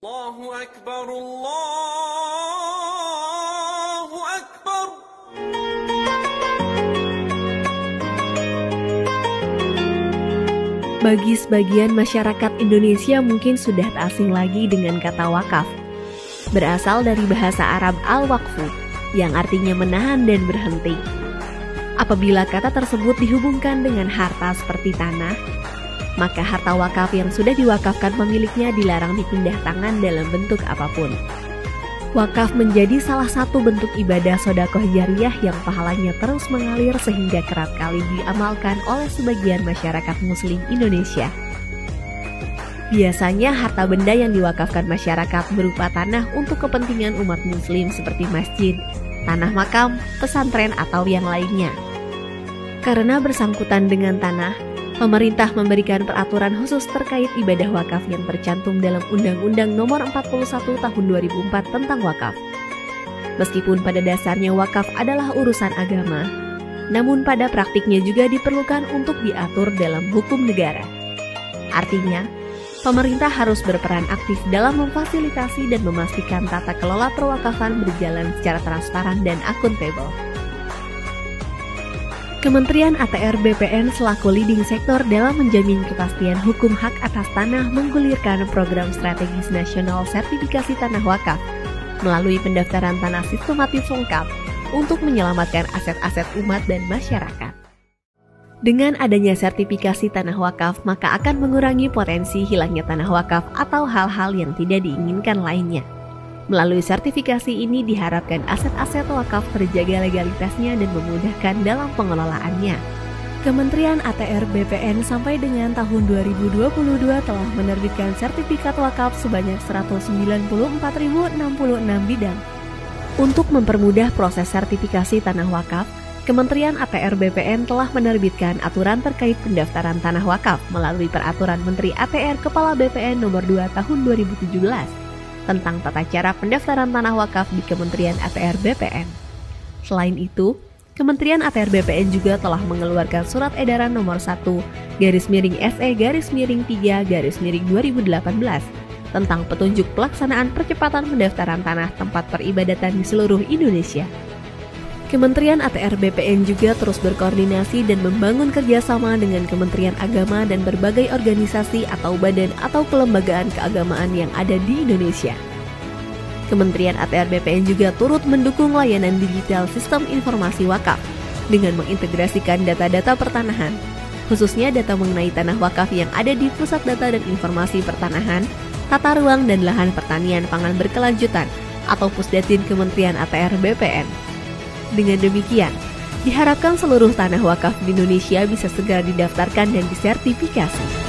Allahu Akbar, Allahu Akbar. Bagi sebagian masyarakat Indonesia mungkin sudah tak asing lagi dengan kata wakaf. Berasal dari bahasa Arab al-waqfu, yang artinya menahan dan berhenti. Apabila kata tersebut dihubungkan dengan harta seperti tanah, maka harta wakaf yang sudah diwakafkan pemiliknya dilarang dipindah tangan dalam bentuk apapun. Wakaf menjadi salah satu bentuk ibadah sedekah jariyah yang pahalanya terus mengalir sehingga kerap kali diamalkan oleh sebagian masyarakat muslim Indonesia. Biasanya harta benda yang diwakafkan masyarakat berupa tanah untuk kepentingan umat muslim seperti masjid, tanah makam, pesantren, atau yang lainnya. Karena bersangkutan dengan tanah, pemerintah memberikan peraturan khusus terkait ibadah wakaf yang tercantum dalam Undang-Undang Nomor 41 Tahun 2004 tentang wakaf. Meskipun pada dasarnya wakaf adalah urusan agama, namun pada praktiknya juga diperlukan untuk diatur dalam hukum negara. Artinya, pemerintah harus berperan aktif dalam memfasilitasi dan memastikan tata kelola perwakafan berjalan secara transparan dan akuntabel. Kementerian ATR BPN selaku leading sektor dalam menjamin kepastian hukum hak atas tanah menggulirkan program strategis nasional sertifikasi tanah wakaf melalui pendaftaran tanah sistematis lengkap untuk menyelamatkan aset-aset umat dan masyarakat. Dengan adanya sertifikasi tanah wakaf, maka akan mengurangi potensi hilangnya tanah wakaf atau hal-hal yang tidak diinginkan lainnya. Melalui sertifikasi ini diharapkan aset-aset wakaf terjaga legalitasnya dan memudahkan dalam pengelolaannya. Kementerian ATR BPN sampai dengan tahun 2022 telah menerbitkan sertifikat wakaf sebanyak 194.066 bidang. Untuk mempermudah proses sertifikasi tanah wakaf, Kementerian ATR BPN telah menerbitkan aturan terkait pendaftaran tanah wakaf melalui Peraturan Menteri ATR Kepala BPN Nomor 2 Tahun 2017 tentang tata cara pendaftaran tanah wakaf di Kementerian ATR BPN. Selain itu, Kementerian ATR BPN juga telah mengeluarkan Surat Edaran Nomor 1/SE-3/2018 tentang petunjuk pelaksanaan percepatan pendaftaran tanah tempat peribadatan di seluruh Indonesia. Kementerian ATR BPN juga terus berkoordinasi dan membangun kerjasama dengan Kementerian Agama dan berbagai organisasi atau badan atau kelembagaan keagamaan yang ada di Indonesia. Kementerian ATR BPN juga turut mendukung layanan digital sistem informasi wakaf dengan mengintegrasikan data-data pertanahan, khususnya data mengenai tanah wakaf yang ada di Pusat Data dan Informasi Pertanahan, Tata Ruang dan Lahan Pertanian Pangan Berkelanjutan atau Pusdatin Kementerian ATR BPN. Dengan demikian, diharapkan seluruh tanah wakaf di Indonesia bisa segera didaftarkan dan disertifikasi.